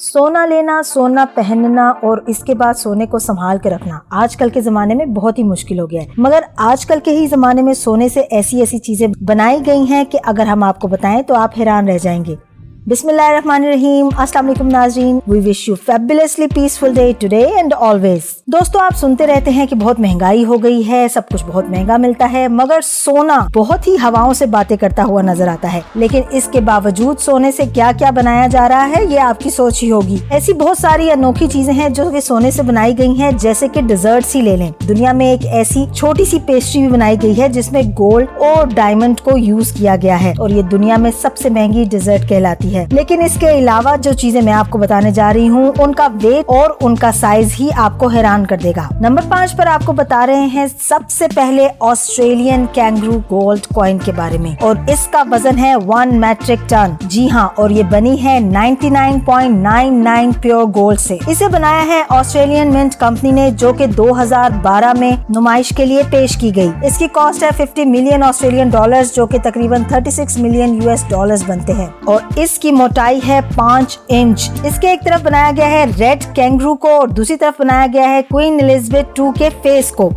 सोना लेना, सोना पहनना और इसके बाद सोने को संभाल के रखना आजकल के जमाने में बहुत ही मुश्किल हो गया है। मगर आजकल के ही जमाने में सोने से ऐसी ऐसी चीजें बनाई गई हैं कि अगर हम आपको बताएं तो आप हैरान रह जाएंगे। बिस्मिल्लाहिर्रहमानिर्रहीम, अस्सलाम वालेकुम नाज़रीन, we wish you fabulously peaceful day today and always. दोस्तों, आप सुनते रहते हैं कि बहुत महंगाई हो गई है, सब कुछ बहुत महंगा मिलता है, मगर सोना बहुत ही हवाओं से बातें करता हुआ नजर आता है। लेकिन इसके बावजूद सोने से क्या क्या बनाया जा रहा है ये आपकी सोच ही होगी। ऐसी बहुत सारी अनोखी चीजें हैं जो कि सोने से बनाई गई हैं, जैसे कि डिजर्ट्स ही ले लें। दुनिया में एक ऐसी छोटी सी पेस्ट्री भी बनाई गई है जिसमें गोल्ड और डायमंड को यूज किया गया है और ये दुनिया में सबसे महंगी डिजर्ट कहलाती है। लेकिन इसके अलावा जो चीजें मैं आपको बताने जा रही हूँ उनका वेट और उनका साइज ही आपको हैरान कर देगा। नंबर 5 पर आपको बता रहे हैं सबसे पहले ऑस्ट्रेलियन कैंगरू गोल्ड कॉइन के बारे में, और इसका वजन है 1 मैट्रिक टन। जी हाँ, और ये बनी है 99.99 प्योर गोल्ड से। इसे बनाया है ऑस्ट्रेलियन मिंट कंपनी ने, जो कि 2012 में नुमाइश के लिए पेश की गई। इसकी कॉस्ट है 50 मिलियन ऑस्ट्रेलियन डॉलर्स, जो कि तकरीबन 36 मिलियन यूएस डॉलर्स बनते हैं, और इसकी मोटाई है 5 इंच। इसके एक तरफ बनाया गया है रेड कैंगरू को और दूसरी तरफ बनाया गया है क्वीन एलिजाबेथ II के फेस को।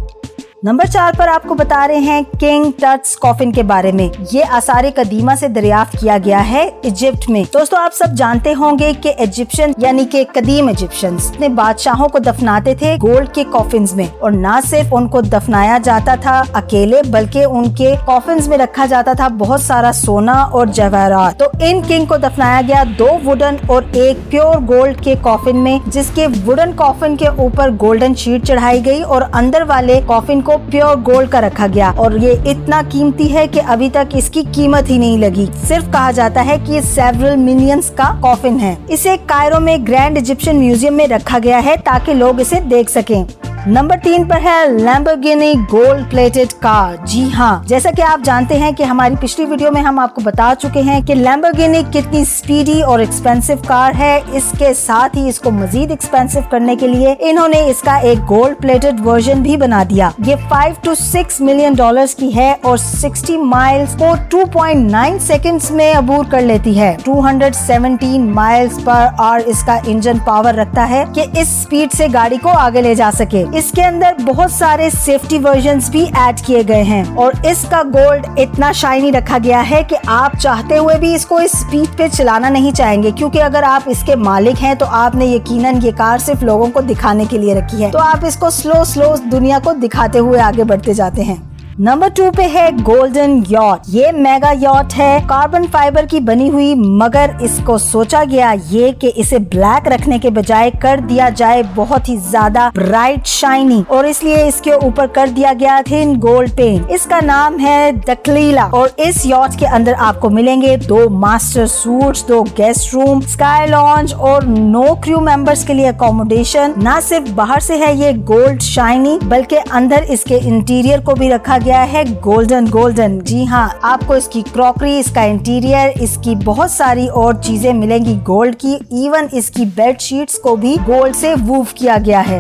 नंबर 4 पर आपको बता रहे हैं किंग टट्स कॉफिन के बारे में। ये आसार कदीमा से दरियाफ्त किया गया है इजिप्ट में। दोस्तों, आप सब जानते होंगे कि इजिप्शियन यानी कि कदीम इजिप्शियंस अपने बादशाहों को दफनाते थे गोल्ड के कॉफिन्स में, और न सिर्फ उनको दफनाया जाता था अकेले, बल्कि उनके कॉफिन्स में रखा जाता था बहुत सारा सोना और जवाहरात। तो इन किंग को दफनाया गया 2 वुडन और 1 प्योर गोल्ड के कॉफिन में, जिसके वुडन कॉफिन के ऊपर गोल्डन शीट चढ़ाई गई और अंदर वाले कॉफिन प्योर गोल्ड का रखा गया। और ये इतना कीमती है कि अभी तक इसकी कीमत ही नहीं लगी। सिर्फ कहा जाता है कि ये सेवरल मिलियंस का कॉफिन है। इसे कायरो में ग्रैंड इजिप्शियन म्यूजियम में रखा गया है ताकि लोग इसे देख सकें। नंबर 3 पर है लैम्बोर्गिनी गोल्ड प्लेटेड कार। जी हाँ, जैसा कि आप जानते हैं कि हमारी पिछली वीडियो में हम आपको बता चुके हैं कि लैम्बोर्गिनी कितनी स्पीडी और एक्सपेंसिव कार है। इसके साथ ही इसको मजीद एक्सपेंसिव करने के लिए इन्होंने इसका एक गोल्ड प्लेटेड वर्जन भी बना दिया। ये 5 to 6 मिलियन डॉलर्स की है और 60 माइल्स को 2.9 सेकंड्स में अबूर कर लेती है। 217 माइल्स पर आवर इसका इंजन पावर रखता है कि इस स्पीड से गाड़ी को आगे ले जा सके। इसके अंदर बहुत सारे सेफ्टी वर्जन्स भी ऐड किए गए हैं और इसका गोल्ड इतना शाइनी रखा गया है कि आप चाहते हुए भी इसको इस स्पीड पे चलाना नहीं चाहेंगे, क्योंकि अगर आप इसके मालिक हैं तो आपने यकीनन ये कार सिर्फ लोगों को दिखाने के लिए रखी है, तो आप इसको स्लो दुनिया को दिखाते हुए आगे बढ़ते जाते हैं। नंबर 2 पे है गोल्डन यॉट। ये मेगा यॉट है, कार्बन फाइबर की बनी हुई, मगर इसको सोचा गया ये कि इसे ब्लैक रखने के बजाय कर दिया जाए बहुत ही ज्यादा ब्राइट शाइनी, और इसलिए इसके ऊपर कर दिया गया थिन गोल्ड पेंट। इसका नाम है द क्लीला, और इस यॉट के अंदर आपको मिलेंगे 2 master suits, 2 guest room, sky lounge और 9 क्रू मेंबर्स के लिए अकोमोडेशन। न सिर्फ बाहर से है ये गोल्ड शाइनी, बल्कि अंदर इसके इंटीरियर को भी रखा गया है गोल्डन। जी हाँ, आपको इसकी क्रॉकरी, इसका इंटीरियर, इसकी बहुत सारी और चीजें मिलेंगी गोल्ड की। इवन इसकी बेड शीट्स को भी गोल्ड से वूव किया गया है।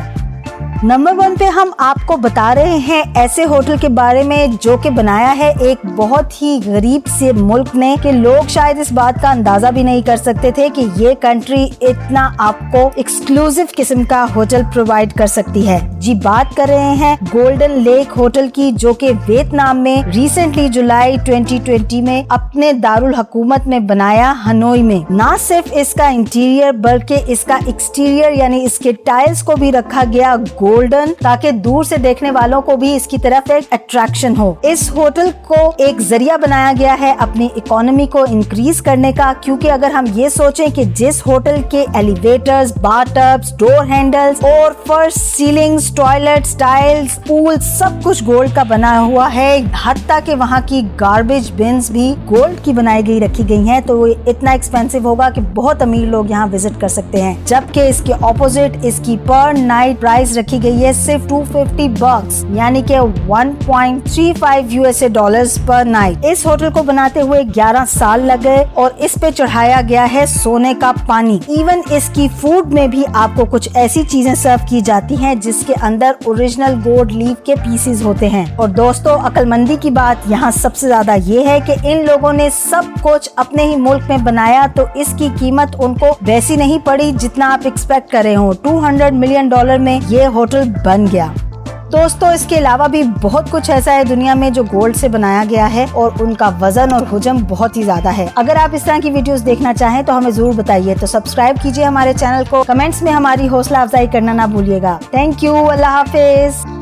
नंबर 1 पे हम आपको बता रहे हैं ऐसे होटल के बारे में जो कि बनाया है एक बहुत ही गरीब से मुल्क ने, कि लोग शायद इस बात का अंदाजा भी नहीं कर सकते थे कि ये कंट्री इतना आपको एक्सक्लूसिव किस्म का होटल प्रोवाइड कर सकती है। जी, बात कर रहे हैं गोल्डन लेक होटल की, जो कि वियतनाम में रिसेंटली जुलाई 2020 में अपने दारुल हुकूमत में बनाया, हनोई में। ना सिर्फ इसका इंटीरियर बल्कि इसका एक्सटीरियर यानी इसके टाइल्स को भी रखा गया गोल्डन, ताकि दूर से देखने वालों को भी इसकी तरफ एक अट्रैक्शन हो। इस होटल को एक जरिया बनाया गया है अपनी इकोनॉमी को इंक्रीज करने का, क्योंकि अगर हम ये सोचें कि जिस होटल के एलिवेटर्स, बाथटब्स, डोर हैंडल्स और फर्श, सीलिंग्स, टॉयलेट्स, टाइल्स, पूल सब कुछ गोल्ड का बना हुआ है, हत्ता कि वहाँ की गार्बेज बिन्स भी गोल्ड की बनाई गई रखी गई हैं, तो वो इतना एक्सपेंसिव होगा कि बहुत अमीर लोग यहाँ विजिट कर सकते हैं। जबकि इसके ऑपोजिट इसकी पर नाइट प्राइस रखी गई है सिर्फ $250 यानी कि 1.35 USA डॉलर्स पर नाइट। इस होटल को बनाते हुए 11 साल लग गए और इस पे चढ़ाया गया है सोने का पानी। इवन इसकी फूड में भी आपको कुछ ऐसी चीजें सर्व की जाती हैं जिसके अंदर ओरिजिनल गोल्ड लीफ के पीसेस होते हैं। और दोस्तों, अक्लमंदी की बात यहाँ सबसे ज्यादा ये है कि इन लोगों ने सब कुछ अपने ही मुल्क में बनाया, तो इसकी कीमत उनको वैसी नहीं पड़ी जितना आप एक्सपेक्ट कर रहे हो। $200 मिलियन में ये होटल बन गया। दोस्तों, इसके अलावा भी बहुत कुछ ऐसा है दुनिया में जो गोल्ड से बनाया गया है और उनका वजन और हुजम बहुत ही ज्यादा है। अगर आप इस तरह की वीडियोस देखना चाहें तो हमें जरूर बताइए। तो सब्सक्राइब कीजिए हमारे चैनल को, कमेंट्स में हमारी हौसला अफजाई करना ना भूलिएगा। Thank you, Allah Hafiz.